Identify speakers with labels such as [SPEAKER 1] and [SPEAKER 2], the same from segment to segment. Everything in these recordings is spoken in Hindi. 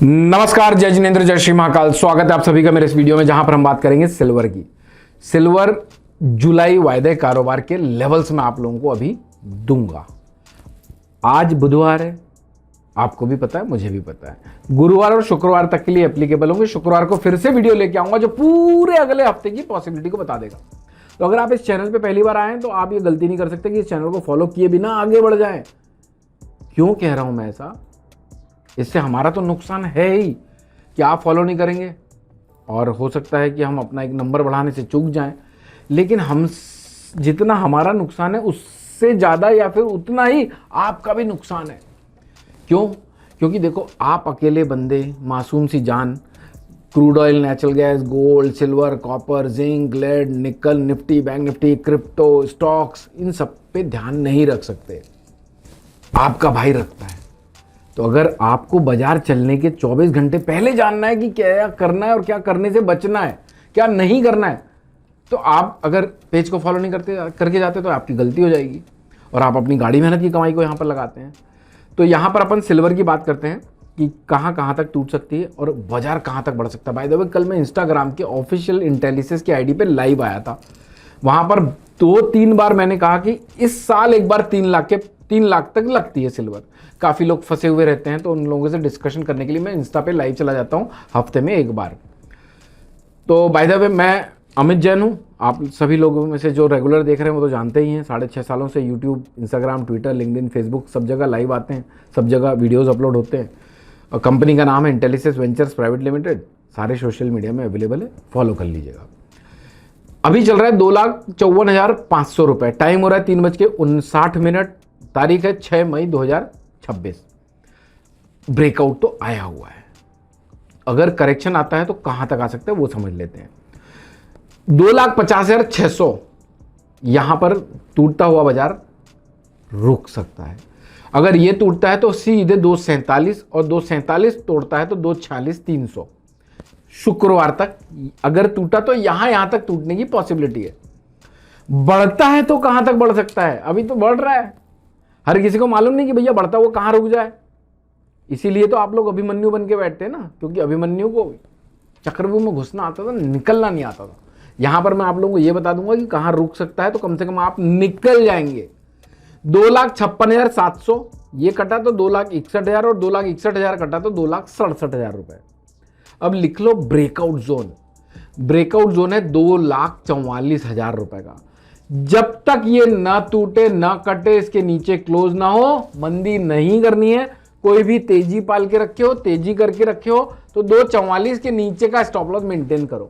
[SPEAKER 1] नमस्कार, जय जिनेंद्र, जय श्री महाकाल। स्वागत है आप सभी का मेरे इस वीडियो में, जहां पर हम बात करेंगे सिल्वर की। सिल्वर जुलाई वायदे कारोबार के लेवल्स में आप लोगों को अभी दूंगा। आज बुधवार है, आपको भी पता है, मुझे भी पता है। गुरुवार और शुक्रवार तक के लिए एप्लीकेबल होंगे। शुक्रवार को फिर से वीडियो लेके आऊंगा जो पूरे अगले हफ्ते की पॉसिबिलिटी को बता देगा। तो अगर आप इस चैनल पे पहली बार आए हैं तो आप ये गलती नहीं कर सकते कि इस चैनल को फॉलो किए बिना आगे बढ़ जाएं। क्यों कह रहा हूं मैं ऐसा? इससे हमारा तो नुकसान है ही कि आप फॉलो नहीं करेंगे और हो सकता है कि हम अपना एक नंबर बढ़ाने से चूक जाएं, लेकिन हम जितना हमारा नुकसान है उससे ज़्यादा या फिर उतना ही आपका भी नुकसान है। क्यों? क्योंकि देखो, आप अकेले बंदे, मासूम सी जान, crude oil, natural gas, gold, silver, copper, zinc, lead, nickel, Nifty, bank Nifty, crypto, stocks, इन सब पे ध्यान नहीं रख सकते। आपका भाई रखता है। तो अगर आपको बाजार चलने के 24 घंटे पहले जानना है कि क्या करना है और क्या करने से बचना है, क्या नहीं करना है, तो आप अगर पेज को फॉलो नहीं करके जाते तो आपकी गलती हो जाएगी और आप अपनी गाड़ी मेहनत की कमाई को यहाँ पर लगाते हैं। तो यहाँ पर अपन सिल्वर की बात करते हैं कि कहाँ तक टूट सकती है और बाजार कहाँ तक बढ़ सकता है। बाय द वे, कल मैं इंस्टाग्राम के ऑफिशियल इंटेलिसिस की आईडी पे लाइव आया था। वहाँ पर 2-3 बार मैंने कहा कि इस साल एक बार 3 लाख तक लगती है सिल्वर। काफ़ी लोग फंसे हुए रहते हैं, तो उन लोगों से डिस्कशन करने के लिए मैं इंस्टा पे लाइव चला जाता हूँ हफ्ते में एक बार। तो बाय द वे, मैं अमित जैन हूँ। आप सभी लोगों में से जो रेगुलर देख रहे हैं वो तो जानते ही हैं। 6.5 सालों से YouTube, Instagram, Twitter, LinkedIn, Facebook, सब जगह लाइव आते हैं, सब जगह वीडियोज़ अपलोड होते हैं। और कंपनी का नाम है इंटेलिसिस वेंचर्स प्राइवेट लिमिटेड। सारे सोशल मीडिया में अवेलेबल है, फॉलो कर लीजिएगा। अभी चल रहा है 2,54,500 रुपये। टाइम हो रहा है 3:59। तारीख है 6 मई 2026। ब्रेकआउट तो आया हुआ है। अगर करेक्शन आता है तो कहां तक आ सकता है वो समझ लेते हैं। 2,50,600 यहां पर टूटता हुआ बाजार रुक सकता है। अगर ये टूटता है तो सीधे 2,47 और 2,47 तोड़ता है तो 2,46,300 शुक्रवार तक अगर टूटा तो यहां तक टूटने की पॉसिबिलिटी है। बढ़ता है तो कहां तक बढ़ सकता है? अभी तो बढ़ रहा है। हर किसी को मालूम नहीं कि भैया बढ़ता हुआ कहां रुक जाए। इसीलिए तो आप लोग अभिमन्यु बन के बैठते हैं ना, क्योंकि अभिमन्यु को चक्रव्यूह में घुसना आता था, निकलना नहीं आता था। यहां पर मैं आप लोगों को यह बता दूंगा कि कहां रुक सकता है, तो कम से कम आप निकल जाएंगे। 2,56,700 ये कटा तो 2,61,000 और 2,61,000 कटा तो 2,67,000 रुपए। अब लिख लो ब्रेकआउट जोन। ब्रेकआउट जोन है 2,44,000 रुपए का। जब तक ये ना टूटे ना कटे, इसके नीचे क्लोज ना हो, मंदी नहीं करनी है। कोई भी तेजी पाल के रखे हो, तेजी करके रखे हो, तो 2,44 के नीचे का स्टॉप लॉस मेंटेन करो।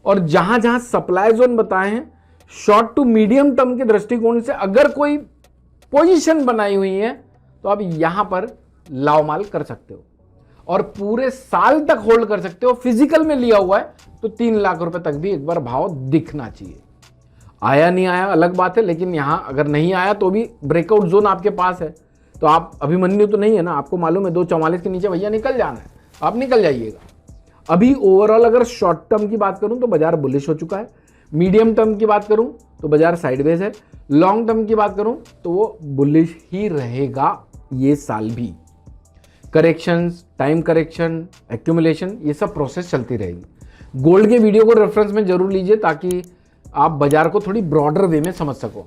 [SPEAKER 1] और जहां जहां सप्लाई जोन बताए हैं, शॉर्ट टू मीडियम टर्म के दृष्टिकोण से अगर कोई पोजीशन बनाई हुई है तो आप यहां पर लाव माल कर सकते हो और पूरे साल तक होल्ड कर सकते हो। फिजिकल में लिया हुआ है तो 3 लाख रुपए तक भी एक बार भाव दिखना चाहिए। आया नहीं आया अलग बात है, लेकिन यहां अगर नहीं आया तो भी ब्रेकआउट जोन आपके पास है। तो आप अभिमन्यु तो नहीं है ना, आपको मालूम है 2,44 के नीचे भैया निकल जाना है, आप निकल जाइएगा। अभी ओवरऑल अगर शॉर्ट टर्म की बात करूं तो बाजार बुलिश हो चुका है। मीडियम टर्म की बात करूं तो बाजार साइडवेज है। लॉन्ग टर्म की बात करूं तो वो बुलिश ही रहेगा ये साल भी। करेक्शंस, टाइम करेक्शन, एक्यूमुलेशन, ये सब प्रोसेस चलती रहेगी। गोल्ड के वीडियो को रेफरेंस में जरूर लीजिए ताकि आप बाजार को थोड़ी ब्रॉडर वे में समझ सको।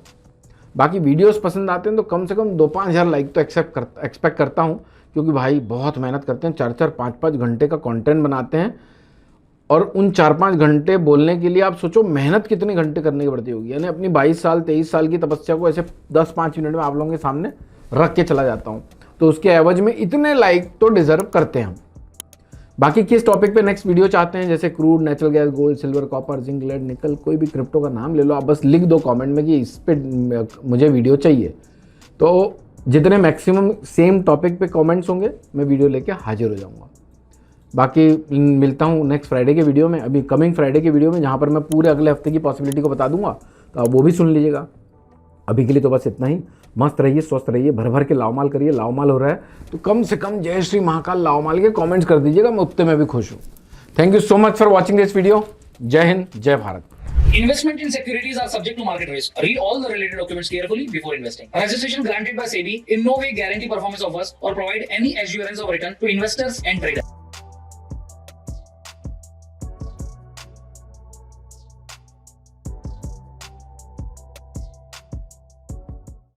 [SPEAKER 1] बाकी वीडियोस पसंद आते हैं तो कम से कम 2-5 हज़ार लाइक तो एक्सपेक्ट करता हूं, क्योंकि भाई बहुत मेहनत करते हैं। 4-4, 5-5 घंटे का कंटेंट बनाते हैं और उन 4-5 घंटे बोलने के लिए आप सोचो मेहनत कितने घंटे करने की पड़ती होगी। यानी अपनी 22 साल 23 साल की तपस्या को ऐसे 10-5 मिनट में आप लोगों के सामने रख के चला जाता हूँ, तो उसके एवज में इतने लाइक तो डिजर्व करते हैं हम। बाकी किस टॉपिक पे नेक्स्ट वीडियो चाहते हैं, जैसे crude, natural gas, gold, silver, copper, zinc, lead, nickel, कोई भी क्रिप्टो का नाम ले लो, आप बस लिख दो कमेंट में कि इस पे मुझे वीडियो चाहिए। तो जितने मैक्सिमम सेम टॉपिक पे कमेंट्स होंगे मैं वीडियो लेके हाजिर हो जाऊंगा। बाकी मिलता हूँ नेक्स्ट फ्राइडे के वीडियो में, अभी कमिंग फ्राइडे के वीडियो में, जहाँ पर मैं पूरे अगले हफ्ते की पॉसिबिलिटी को बता दूंगा, तो आप वो भी सुन लीजिएगा। अभी के लिए तो बस इतना ही। मस्त रहिए, स्वस्थ रहिए, भर भर के लावमाल करिए। लावमाल हो रहा है तो कम से कम जय श्री महाकाल लावमाल के कमेंट्स कर दीजिएगा, मैं उतने में भी खुश हूँ। Thank you so much for watching this video. जय हिंद, जय Bharat.
[SPEAKER 2] Investment in securities are subject to market risk. Read all the related documents carefully before investing. Registration granted by SEBI in no way guarantee performance of us or provide any assurance of return to investors and traders.